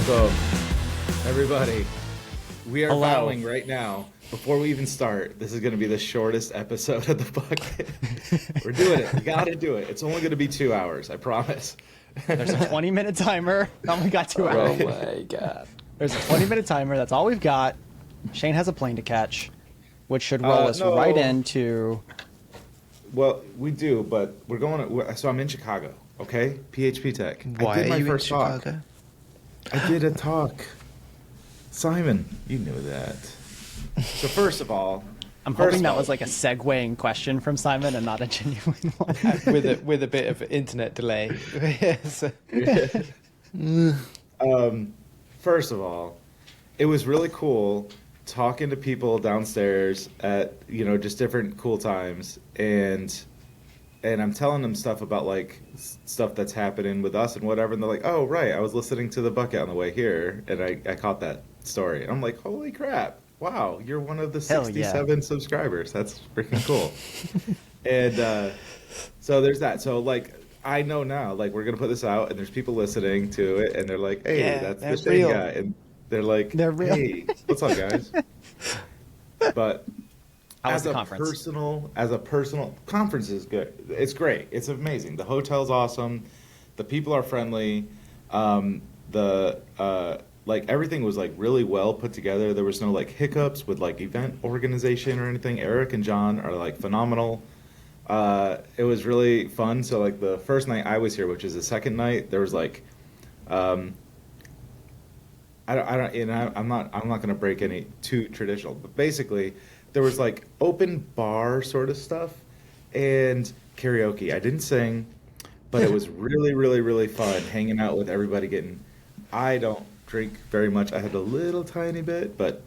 Welcome, everybody. We are Hello. vowing right now, before we even start, this is going to be the shortest episode of the bucket. We're doing it. We got to do it. It's only going to be 2 hours, I promise. There's a 20-minute timer. Only got 2 Oh hours. my god. There's a 20-minute timer. That's all we've got. Shane has a plane to catch, which should roll us no. right into. Well, we do, but we're going. So I'm in Chicago. Okay, PHP Tech. Why I did are my you in first talk. Chicago? I did a talk. Simon, you knew that. So first of all, I'm First hoping of that all- was like a segueing question from Simon and not a genuine one. with a bit of internet delay. Yes. first of all, it was really cool talking to people downstairs at just different cool times, and I'm telling them stuff about like stuff that's happening with us and whatever, and they're like, "Oh, right, I was listening to the bucket on the way here, and I caught that story." And I'm like, "Holy crap! Wow, you're one of the Hell yeah. 67 subscribers. That's freaking cool." And so there's that. So like, I know now, like, we're gonna put this out, and there's people listening to it, and they're like, "Hey, Yeah, that's the they're Shane real. guy," and they're like, They're real. "Hey, what's up, guys?" But How was as the a conference? personal conference is good. It's great. It's amazing. The hotel's awesome. The people are friendly. Like everything was like really well put together. There was no like hiccups with like event organization or anything. Eric and John are like phenomenal. It was really fun. So like the first night I was here, which is the second night, there was like, I'm not going to break any too traditional, but basically there was like open bar sort of stuff and karaoke. I didn't sing, but it was really, really, really fun hanging out with everybody. I don't drink very much. I had a little tiny bit, but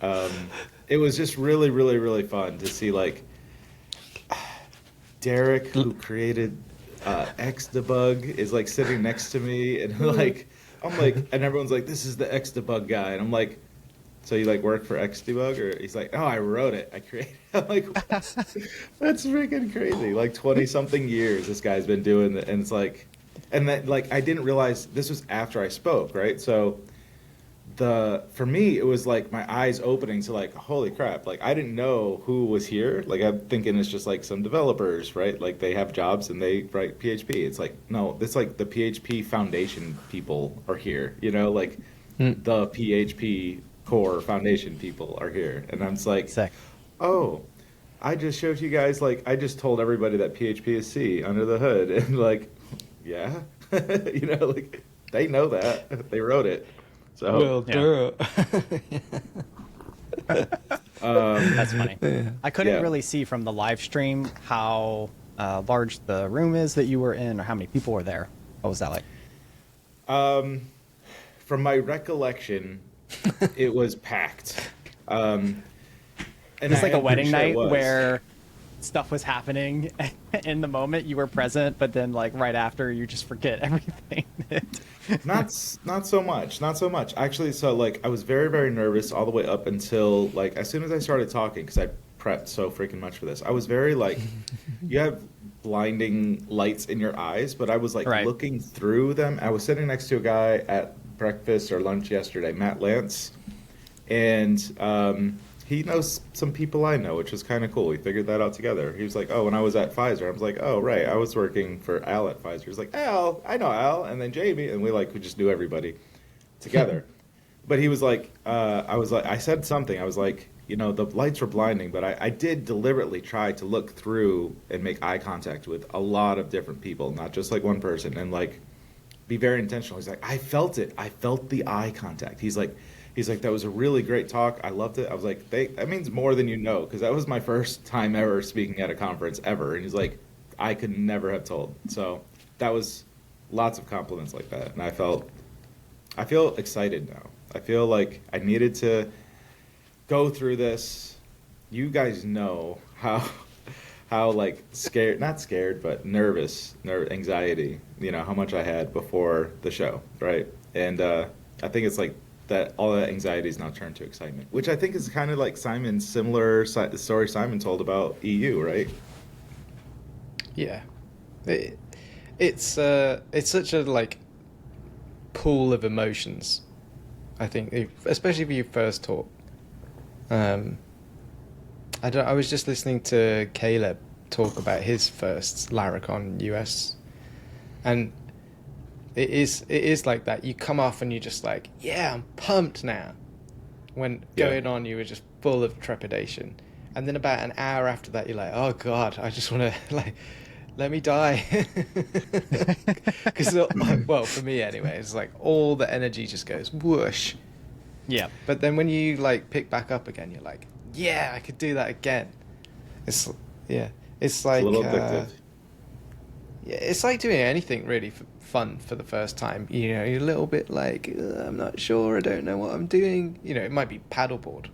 it was just really, really, really fun to see like Derek, who created Xdebug, is like sitting next to me, and like I'm like, and everyone's like, "This is the Xdebug guy," and I'm like, "So you like work for Xdebug?" Or he's like, "Oh, I wrote it, I created." I'm like, "That's freaking crazy!" Like 20-something years this guy's been doing it, and it's like, and that like I didn't realize this was after I spoke, right? So for me it was like my eyes opening to like, holy crap, like I didn't know who was here. Like I'm thinking it's just like some developers, right? Like they have jobs and they write PHP. It's like, no, it's like the PHP Foundation people are here, like the PHP core foundation people are here. And I'm just like, Sick. oh, I just showed you guys, like I just told everybody that PHP is C under the hood, and like, yeah. Like they know that. They wrote it. So Well, duh. That's funny. Yeah. I couldn't Yeah. really see from the live stream how large the room is that you were in or how many people were there. What was that like? From my recollection, it was packed. And It's like I a am pretty wedding sure it night was. where stuff was happening in the moment you were present, but then like right after you just forget everything. not so much actually. So like I was very, very nervous all the way up until like as soon as I started talking, because I prepped so freaking much for this. I was very like, you have blinding lights in your eyes, but I was like Right. looking through them. I was sitting next to a guy at breakfast or lunch yesterday, Matt Lance, and he knows some people I know, which was kind of cool. We figured that out together. He was like, "Oh, when I was at Pfizer," I was like, "Oh, right, I was working for Al at Pfizer." He was like, "Al, I know Al," and then Jamie, and we just knew everybody together. But he was like, I said something. I was like, the lights were blinding, but I did deliberately try to look through and make eye contact with a lot of different people, not just like one person, and like be very intentional. He's like, I felt it. I felt the eye contact. He's like, that was a really great talk. I loved it. I was like, that means more than you know, because that was my first time ever speaking at a conference ever. And he's like, I could never have told. So that was lots of compliments like that, and I feel excited now. I feel like I needed to go through this. You guys know how like scared, not scared, but nervous, anxiety, how much I had before the show, right? And I think it's like that all that anxiety is now turned to excitement, which I think is kind of like Simon's similar story Simon told about EU, right? Yeah. It's such a like pool of emotions I think, especially if you first talk. I was just listening to Caleb talk about his first Laracon US, and it is like that. You come off and you're just like, yeah, I'm pumped now. When going on, you were just full of trepidation, and then about an hour after that, you're like, oh god, I just want to like. Let me die. Because, well, for me anyway, it's like all the energy just goes whoosh. Yeah. But then when you like pick back up again, you're like, yeah, I could do that again. It's like a little addictive. Yeah, it's like doing anything really for fun for the first time. You know, you're a little bit like, I'm not sure, I don't know what I'm doing. You know, it might be paddleboard.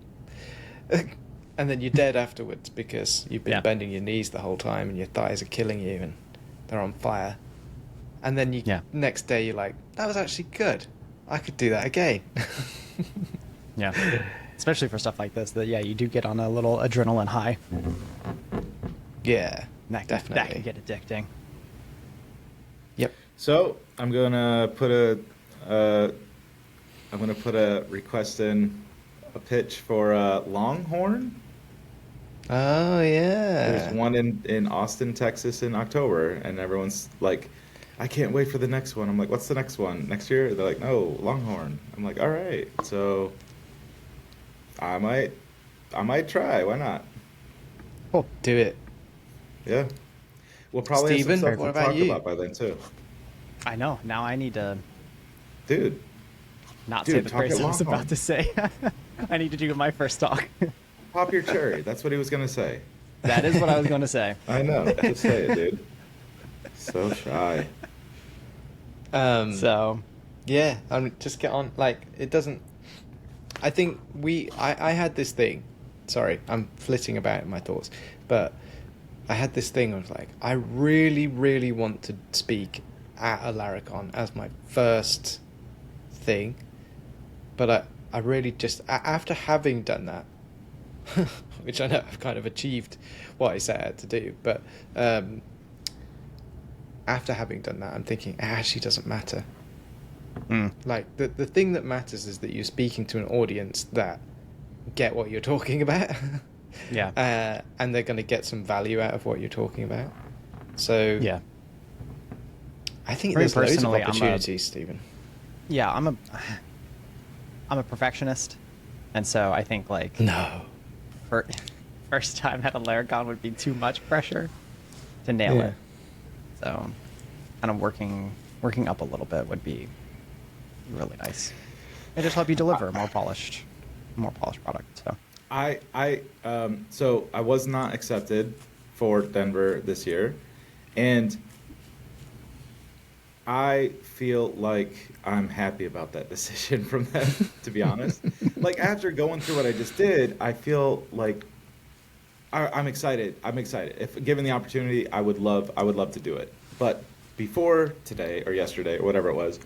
And then you're dead afterwards because you've been bending your knees the whole time and your thighs are killing you and they're on fire. And then next day you're like, that was actually good. I could do that again. Yeah. Especially for stuff like this, that you do get on a little adrenaline high. Yeah, That can get addicting. Yep. So I'm gonna put a request in, a pitch for Longhorn. Oh yeah. There's one in Austin, Texas in October, and everyone's like, I can't wait for the next one. I'm like, what's the next one? Next year? They're like, no, Longhorn. I'm like, all right. So I might try. Why not? Cool. Do it. Yeah. We'll probably Steven, have some stuff what to about talk you? about by then too. I know. Now I need to Dude, say the talk phrase at I was Longhorn. about to say. I need to do my first talk. Pop your cherry. That's what he was gonna say. That is what I was going to say. I know. Just say it, dude. So shy. So, yeah, just get on. Like, it doesn't. I think I had this thing. Sorry, I'm flitting about in my thoughts, but I had this thing. I was like, I really, really want to speak at a Laracon as my first thing, but I really just after having done that, which I know I've kind of achieved what I set out to do, but after having done that, I'm thinking it actually doesn't matter. Like the thing that matters is that you're speaking to an audience that get what you're talking about. yeah. And they're going to get some value out of what you're talking about. So Yeah. I think For me there's loads of personally, opportunities, Stephen. Yeah, I'm a perfectionist. And so I think like No. first time at a Laracon would be too much pressure to nail it. So kind of working up a little bit would be really nice. And just help you deliver a more polished product. So So I was not accepted for Denver this year, and I feel like I'm happy about that decision from them, to be honest. Like, after going through what I just did, I feel like I'm excited. I'm excited. If given the opportunity, I would love to do it. But before today or yesterday or whatever it was,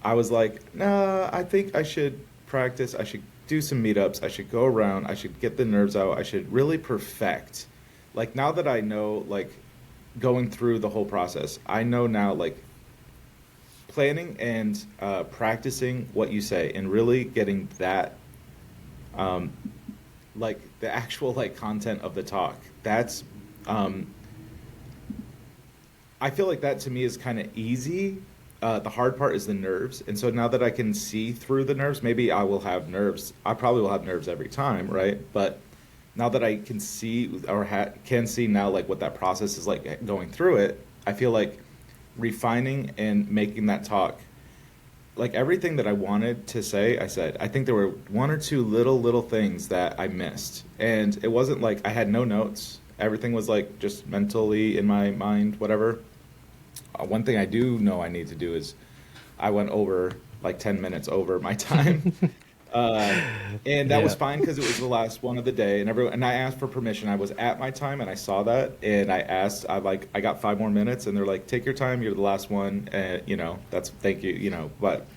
I was like, nah, I think I should practice. I should do some meetups. I should go around. I should get the nerves out. I should really perfect. Like, now that I know, like, going through the whole process, I know now, like, planning and practicing what you say and really getting that, like, the actual, like, content of the talk. That's, I feel like that to me is kind of easy. The hard part is the nerves. And so now that I can see through the nerves, maybe I will have nerves. I probably will have nerves every time, right? But now that I can see or can see now, like, what that process is like going through it, I feel like refining and making that talk, like, everything that I wanted to say, I said. I think there were one or two little things that I missed. And it wasn't like I had no notes. Everything was like just mentally in my mind, whatever. One thing I do know I need to do is I went over like 10 minutes over my time. And that was fine because it was the last one of the day, and I asked for permission. I was at my time and I saw that, and I got 5 more minutes, and they're like, take your time, you're the last one, you know, thank you, but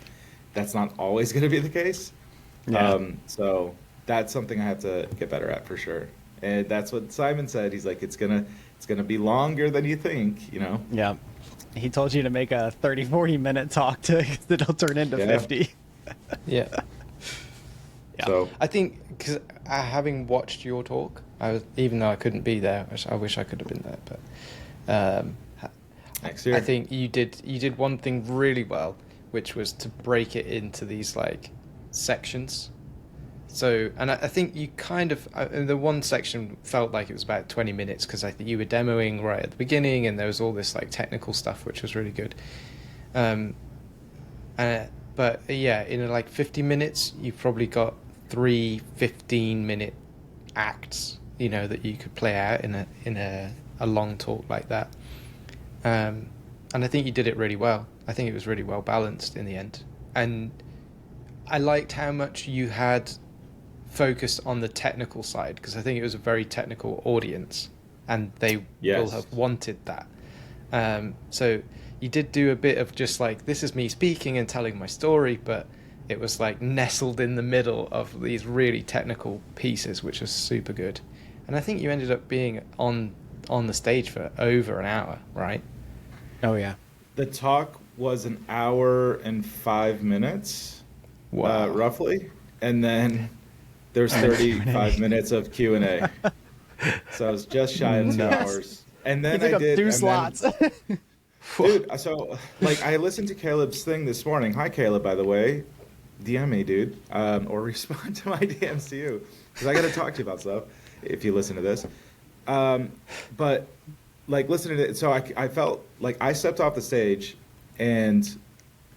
that's not always going to be the case. So that's something I have to get better at for sure. And that's what Simon said. He's like, it's gonna be longer than you think, you know. yeah, he told you to make a 30-40 minute talk that'll turn into 50. Yeah. Yeah. So I think because having watched your talk, even though I couldn't be there, I wish I could have been there. But next year. I think you did one thing really well, which was to break it into these like sections. So, and I think you kind of the one section felt like it was about 20 minutes because I think you were demoing right at the beginning, and there was all this like technical stuff which was really good. But yeah, in like 50 minutes, you've probably got 3 15-minute acts, that you could play out in a long talk like that. And I think you did it really well. I think it was really well balanced in the end. And I liked how much you had focused on the technical side, because I think it was a very technical audience, and they will have wanted that. So you did do a bit of just like, this is me speaking and telling my story, but it was like nestled in the middle of these really technical pieces, which was super good. And I think you ended up being on the stage for over an hour, right? Oh yeah. The talk was an hour and 5 minutes, Wow. roughly, and then there's 35 minutes of Q&A. So I was just shy of 2 hours. And then You took I up did 2 and slots. Then, dude, so like I listened to Caleb's thing this morning. Hi, Caleb, by the way. DM me, dude, or respond to my DMs to you, because I got to talk to you about stuff if you listen to this. But like listening to it, so I felt like I stepped off the stage, and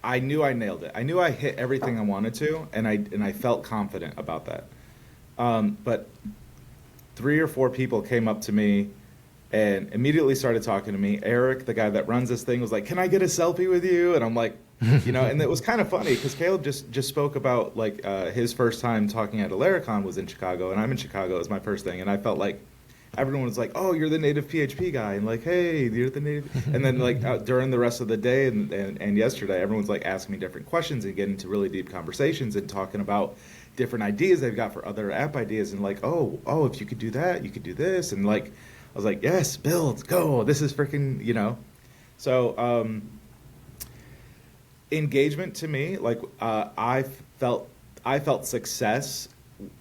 I knew I nailed it. I knew I hit everything I wanted to, and I felt confident about that. But 3 or 4 people came up to me and immediately started talking to me. Eric, the guy that runs this thing, was like, "Can I get a selfie with you?" And I'm like, and it was kind of funny because Caleb just spoke about like his first time talking at a Laracon was in Chicago, and I'm in Chicago. It was my first thing, and I felt like everyone was like, "Oh, you're the native PHP guy," and like, "Hey, you're the native." And then like during the rest of the day and yesterday, everyone's like asking me different questions and getting into really deep conversations and talking about different ideas they've got for other app ideas, and like, oh, if you could do that, you could do this, and like, I was like, yes, build, go, this is freaking, So engagement to me, like I felt success,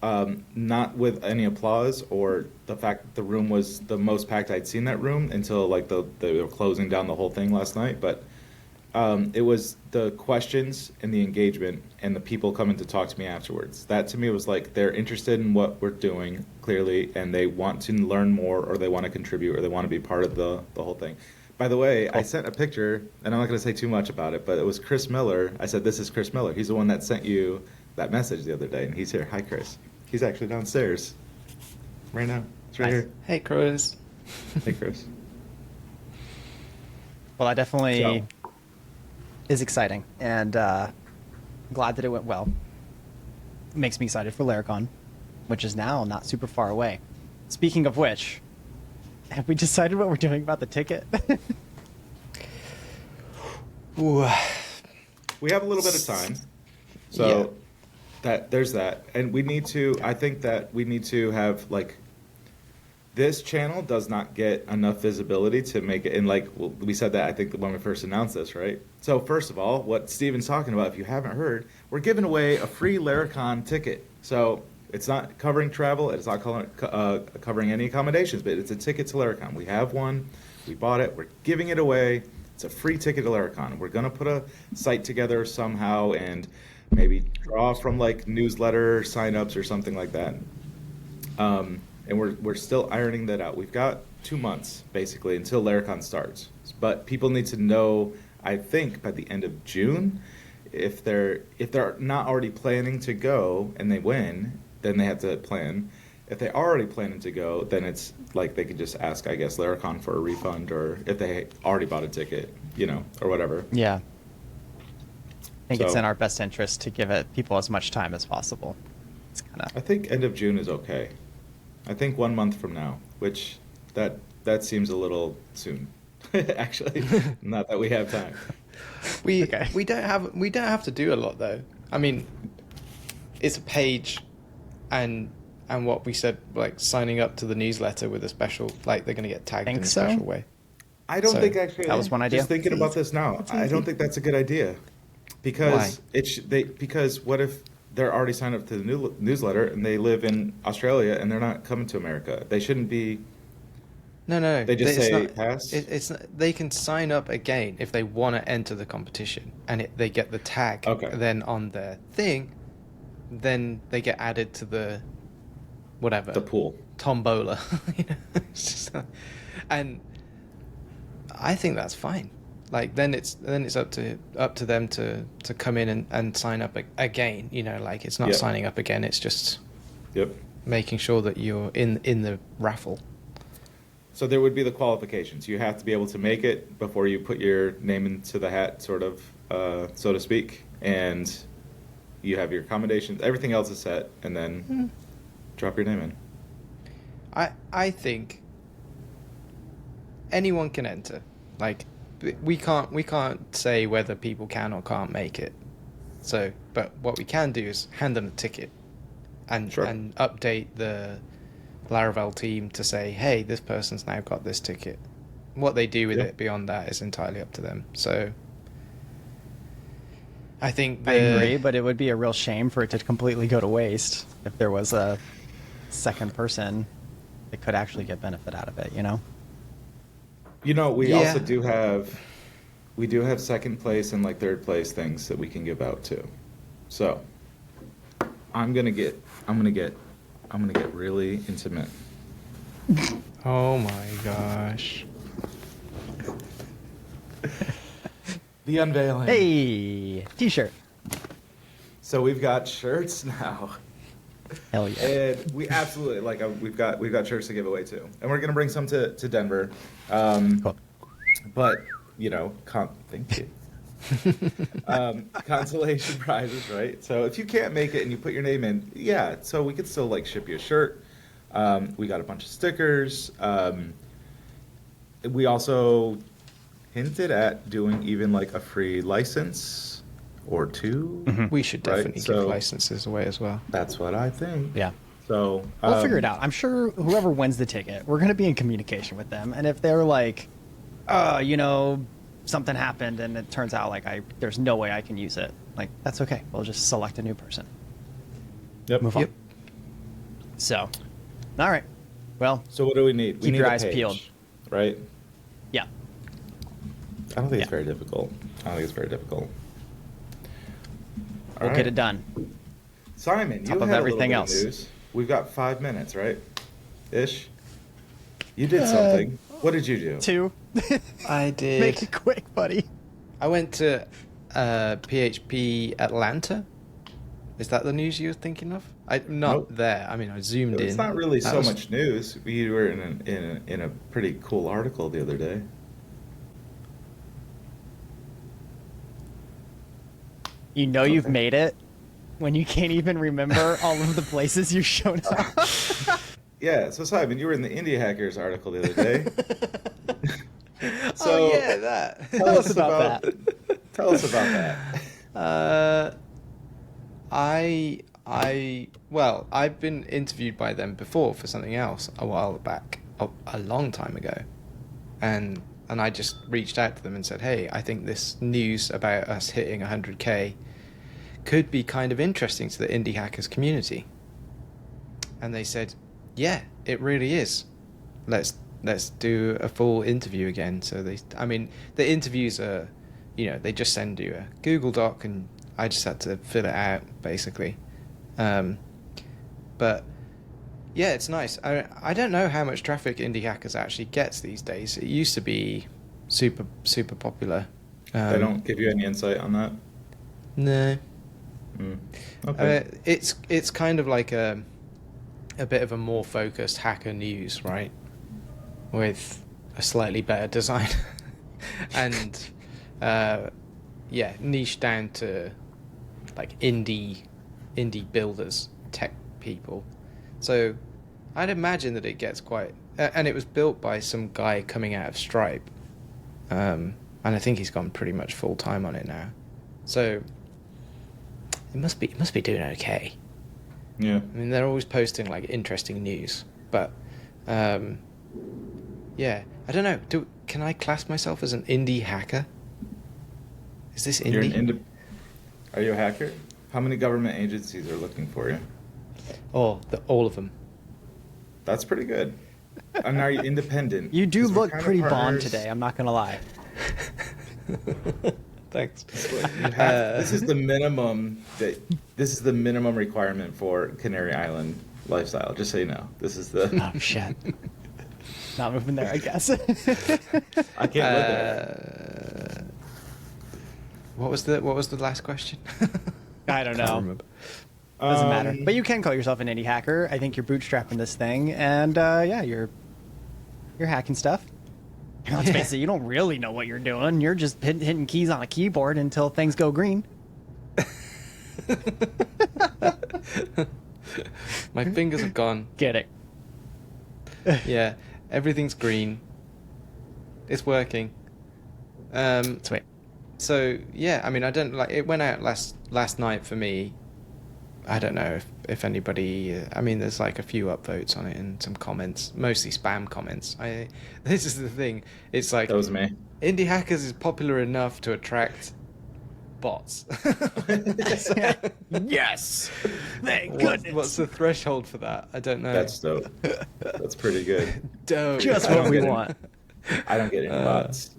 not with any applause or the fact that the room was the most packed I'd seen that room until like they were closing down the whole thing last night, but it was the questions and the engagement and the people coming to talk to me afterwards. That to me was like they're interested in what we're doing clearly, and they want to learn more, or they want to contribute, or they want to be part of the whole thing. By the way, I sent a picture, and I'm not going to say too much about it, but it was Chris Miller. I said, "This is Chris Miller." He's the one that sent you that message the other day, and he's here. Hi, Chris. He's actually downstairs right now. It's right here. Hey, Chris. Hey, Chris. Well, I definitely So. is exciting, and glad that it went well. Makes me excited for Laracon, which is now not super far away. Speaking of which, have we decided what we're doing about the ticket? Ooh. We have a little bit of time, so there's that, and we need to. I think that we need to have like this channel does not get enough visibility to make it. And like we said that I think when we first announced this, right? So first of all, what Steven's talking about, if you haven't heard, we're giving away a free Laracon ticket. So it's not covering travel, it's not covering any accommodations, but it's a ticket to Laracon. We have one, we bought it, we're giving it away. It's a free ticket to Laracon. We're gonna put a site together somehow and maybe draw from like newsletter signups or something like that. And we're still ironing that out. We've got 2 months basically until Laracon starts. But people need to know, I think by the end of June, if they're not already planning to go and they win, then they have to plan. If they're already planning to go, then it's like they could just ask, I guess, Laracon for a refund, or if they already bought a ticket, or whatever. Yeah. I think it's in our best interest to give people as much time as possible. It's I think end of June is okay. I think 1 month from now, which that seems a little soon. Actually, not that we have time. We don't have to do a lot though. I mean, it's a page, and what we said, like signing up to the newsletter with a special, like they're going to get tagged in a special way. I don't think actually that was one idea. Just thinking about this now, I don't think that's a good idea, because Why? because what if they're already signed up to the newsletter and they live in Australia and they're not coming to America. They shouldn't be. No. They just it's say not, pass. it's not, they can sign up again if they want to enter the competition, and they get the tag Okay. then on their thing, then they get added to the whatever The pool. tombola. You know? It's just, and I think that's fine. Like then it's up to them to come in and sign up again. You know, like it's not Yeah. signing up again. It's just Yep. making sure that you're in the raffle. So there would be the qualifications. You have to be able to make it before you put your name into the hat, sort of, so to speak. And you have your accommodations. Everything else is set, and then drop your name in. I think anyone can enter. Like we can't say whether people can or can't make it. So, but what we can do is hand them a ticket, and Sure. and update the Laravel team to say, hey, this person's now got this ticket. What they do with Yeah. it beyond that is entirely up to them. So I think I agree, but it would be a real shame for it to completely go to waste if there was a second person that could actually get benefit out of it, you know? You know, we Yeah. also do have second place and like third place things that we can give out too. So I'm gonna get really intimate. Oh my gosh. The unveiling. Hey, t-shirt. So we've got shirts now. Hell yeah. And we absolutely we've got shirts to give away too, and we're gonna bring some to Denver. Cool. But you know, thank you. Consolation prizes, right? So if you can't make it and you put your name in, yeah. So we could still like ship you a shirt. We got a bunch of stickers. We also hinted at doing even like a free license or two. Mhm. We should Right, definitely so- give licenses away as well. That's what I think. Yeah. So We'll figure it out. I'm sure whoever wins the ticket, we're going to be in communication with them. And if they're like, you know, something happened and it turns out like there's no way I can use it, like, that's okay. We'll just select a new person. Yep. Move on. Yep. So, all right. Well, So what do we need? We Keep need your a eyes page, peeled. right? yeah. I don't think it's Yeah. very difficult. We'll get it done. Simon, Top you of had everything a little bit else. of news. We've got 5 minutes, right? Ish. You did something. What did you do? 2. I did. Make it quick, buddy. I went to PHP Atlanta. Is that the news you were thinking of? I'm not Nope. there. I mean, I zoomed in. It's not really That so was- much news. We were in a pretty cool article the other day. You know you've Okay. made it when you can't even remember all of the places you've shown up. Yeah. So Simon, you were in the Indie Hackers article the other day. Oh yeah, that. Tell us about that. Tell us about that. Well, I've been interviewed by them before for something else a while back, a long time ago, and I just reached out to them and said, hey, I think this news about us hitting 100K could be kind of interesting to the indie hackers community. And they said, yeah, it really is. Let's do a full interview again. So the interviews are, they just send you a Google Doc and I just had to fill it out basically. But yeah, it's nice. I don't know how much traffic Indie Hackers actually gets these days. It used to be super popular. They don't give you any insight on that. No. Okay. It's kind of like a bit of a more focused hacker news, right? With a slightly better design and niche down to like indie builders, tech people. So I'd imagine that it gets quite, and it was built by some guy coming out of Stripe, and I think he's gone pretty much full time on it now. So it must be doing okay. Yeah. I mean, they're always posting like interesting news, but yeah, I don't know. Can I class myself as an indie hacker? Is this indie? Are you a hacker? How many government agencies are looking for you? Oh, all of them. That's pretty good. And are you independent? You do 'Cause we're look kind of pretty Bond partners. today. I'm not gonna lie. Thanks. This is the minimum this is the minimum requirement for Canary Island lifestyle. Just so you know, this is the. Oh shit. Not moving there, I guess. I can't live there. What was the last question? I don't Can't know. remember. Doesn't matter. But you can call yourself an indie hacker. I think you're bootstrapping this thing, and yeah, you're hacking stuff. Let's face it, you don't really know what you're doing. You're just hitting keys on a keyboard until things go green. My fingers have gone. Get it? Yeah, everything's green. It's working. Sweet. So yeah, I mean, I don't like it. Went out last night for me. I don't know if anybody. I mean, there's like a few upvotes on it and some comments, mostly spam comments. This is the thing. It's like That was me. Indie Hackers is popular enough to attract bots. Yes. Thank goodness. What's the threshold for that? I don't know. That's dope. That's pretty good. dope. Just I what don't we get it. want. I don't get any bots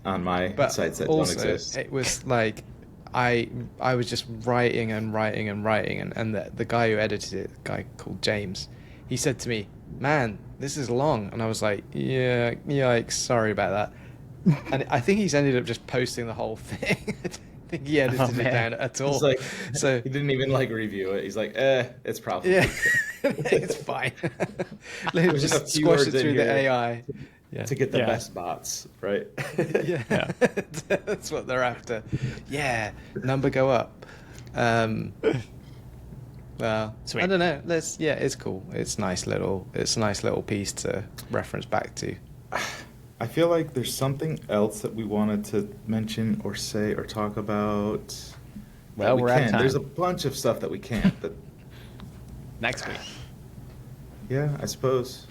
on my But sites that also, don't exist. it was like I was just writing and the guy who edited it, a guy called James, he said to me, "Man, this is long," and I was like, "Yeah, yikes, sorry about that." And I think he's ended up just posting the whole thing. I don't think he edited it down at all. It's like, so he didn't even like review it. He's like, it's probably yeah, it's fine. Let him There's just a just few squash words it in through the here AI. Yeah. to get the Yeah. best bots, right? Yeah, that's what they're after. Yeah, number go up. Well, Sweet. I don't know. It's cool. It's a nice little piece to reference back to. I feel like there's something else that we wanted to mention or say or talk about. Well, we we're out of can. There's a time. bunch of stuff that we can't. But Next week. yeah, I suppose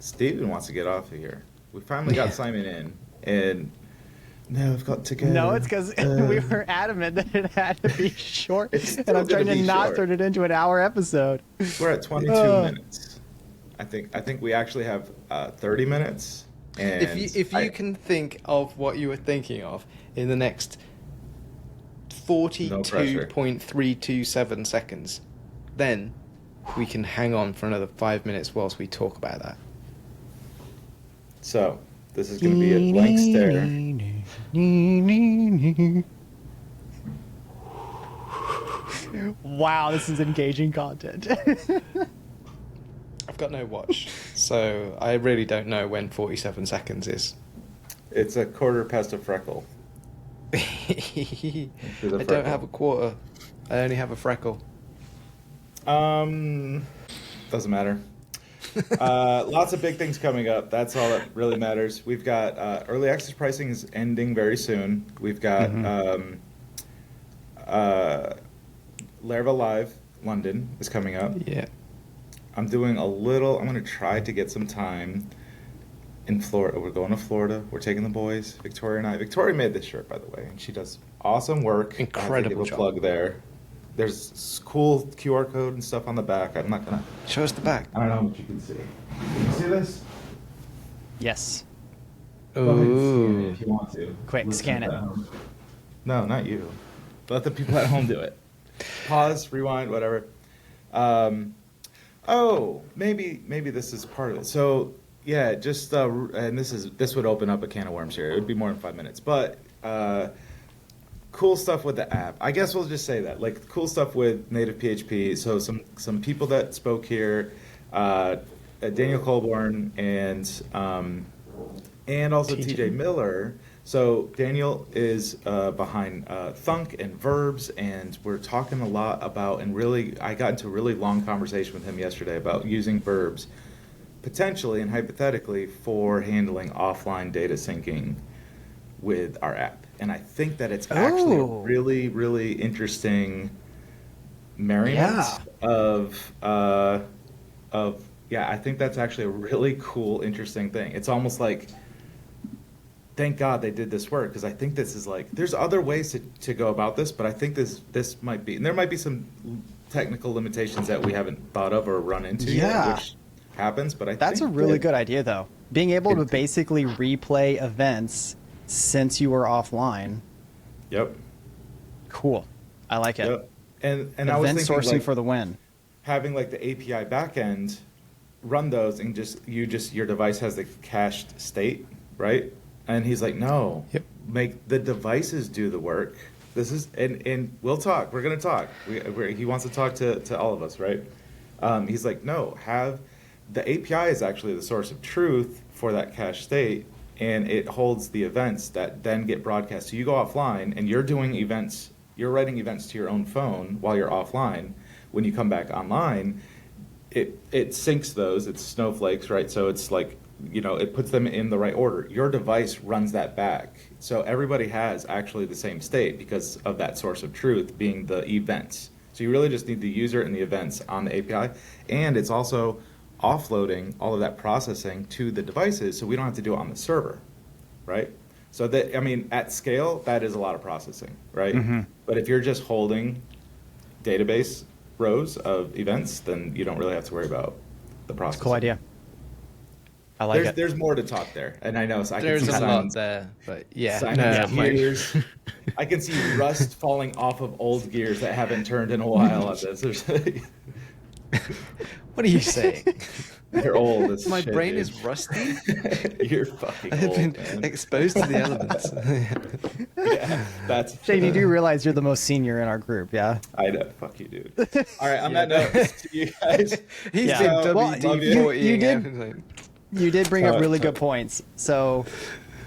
Steven wants to get off of here. We finally got Yeah. Simon in, and now I've got to go. No, it's because we were adamant that it had to be short, It's still and I'm trying gonna to be not short. turn it into an hour episode. We're at 22 Oh. minutes. I think we actually have 30 minutes. And If you can think of what you were thinking of in the next 42.327 seconds, then we can hang on for another 5 minutes whilst we talk about that. So this is going to be a blank stare. Wow, this is engaging content. I've got no watch, so I really don't know when 47 seconds is. It's a quarter past a freckle. I don't freckle. have a quarter. I only have a freckle. Doesn't matter. Lots of big things coming up. That's all that really matters. We've got early access pricing is ending very soon. We've got Laravel Live London is coming up. Yeah. I'm going to try to get some time in Florida. We're going to Florida. We're taking the boys, Victoria and I. Victoria made this shirt, by the way, and she does awesome work. Incredible I have to give job. a plug there. There's cool QR code and stuff on the back. I'm not gonna. Show us the back. I don't know what you can see. Can you see this? Yes. Go ahead and scan Ooh. it if you want to. Quick, Listen scan to it. that home. No, not you. Let the people at home do it. Pause, rewind, whatever. Maybe this is part of it. So yeah, just and this would open up a can of worms here. It would be more than 5 minutes, but cool stuff with the app. I guess we'll just say that, like, cool stuff with native PHP. So some people that spoke here, Daniel Colborn and also TJ Miller. So Daniel is behind Thunk and Verbs, and we're talking a lot about, and really, I got into a really long conversation with him yesterday about using Verbs potentially and hypothetically for handling offline data syncing with our app. And I think that it's actually a Oh. really, really interesting marriage Yeah. of yeah, I think that's actually a really cool, interesting thing. It's almost like thank God they did this work, because I think this is like, there's other ways to go about this, but I think this might be, and there might be some technical limitations that we haven't thought of or run into Yeah. yet, which happens, but That's a think really that- good idea, though. Being able to basically replay events since you were offline. Yep. Cool. I like it. Yep. And I was Event thinking sourcing like, for the win. having like the API backend run those, and your device has the cached state, right? And he's like, no, Yep. make the devices do the work. This is, and we'll talk. We're gonna talk. He wants to talk to all of us, right? He's like, no, have the API is actually the source of truth for that cache state, and it holds the events that then get broadcast. So you go offline, and you're doing events. You're writing events to your own phone while you're offline. When you come back online, it syncs those. It's snowflakes, right? So it's like, it puts them in the right order. Your device runs that back. So everybody has actually the same state because of that source of truth being the events. So you really just need the user and the events on the API. And it's also offloading all of that processing to the devices, so we don't have to do it on the server, right? So that, I mean, at scale, that is a lot of processing, right? Mm-hmm. But if you're just holding database rows of events, then you don't really have to worry about the processing. Cool idea. I like it. There's more to talk there, and I know I There's can see a lot Simon's, there, but yeah. Simon's no, gears. I can see rust falling off of old gears that haven't turned in a while on this. What are you saying? They're old as My shit, brain dude. is rusty. You're fucking I've old, been man. exposed to the elements. Yeah, that's Shane, you do realize you're the most senior in our group, yeah? I know. Fuck you, dude. All right, on that note, to you guys. He's Yeah. been Well, WD-40 you did- everything. You did bring up Sorry, really sorry. good points. So,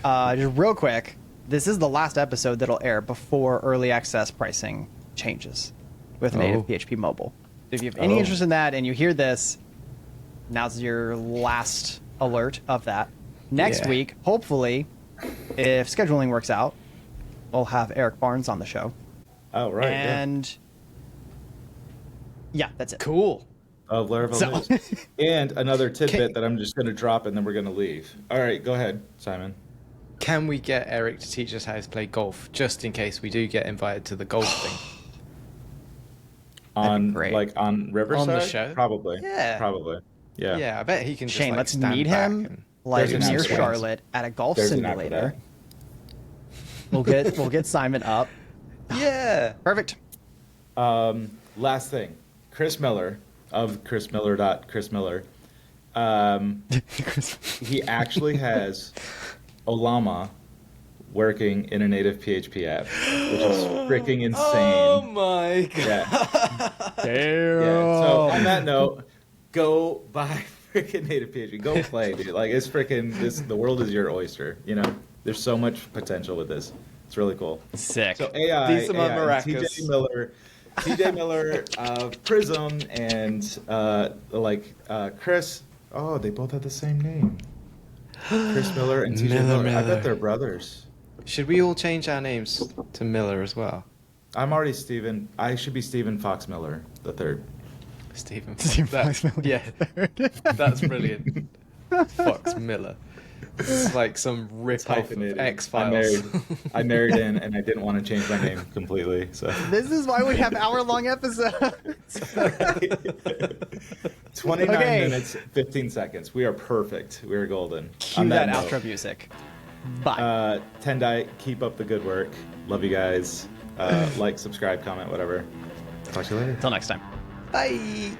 just real quick, this is the last episode that'll air before early access pricing changes with native PHP Mobile. If you have any Oh. interest in that and you hear this, now's your last alert of that. Next Yeah. week, hopefully, if scheduling works out, we'll have Eric Barnes on the show. Oh, right. And yeah, that's it. Cool. Of Laravel So- News. And another tidbit Okay. that I'm just going to drop, and then we're going to leave. All right, go ahead, Simon. Can we get Eric to teach us how to play golf, just in case we do get invited to the golf thing? That'd be On great. like on Riverside? On the show? Probably. Yeah. Probably. Yeah. Yeah, I bet he can just Shane, like, let's stand meet back him and- like There's an near app for that. Charlotte at a golf There's an app for simulator. We'll get Simon up. Yeah. Perfect. Last thing, Chris Miller of chrismiller.chrismiller. He actually has Olama working in a native PHP app, which is freaking insane. Oh my god. Yeah. Damn. Yeah. So on that note, go buy freaking native PHP. Go play, dude. Like it's freaking this. The world is your oyster. There's so much potential with this. It's really cool. Sick. So AI, These are my maracas. TJ Miller of Prism, and Chris. Oh, they both have the same name. Chris Miller and TJ Miller, Miller. I Miller. bet they're brothers. Should we all change our names to Miller as well? I'm already Steven. I should be Stephen Fox Miller the third. Stephen. Stephen That- Fox Miller. Yeah. That's brilliant. Fox Miller. It's like some rip off of Hyphenated. X-Files. I married in, and I didn't want to change my name completely. So This is why we have hour-long episodes. 29 Okay. minutes, 15 seconds. We are perfect. We are golden. Cue On that note, outro music. Bye. Tendai, keep up the good work. Love you guys. Like, subscribe, comment, whatever. Talk to you later. Until next time. Bye.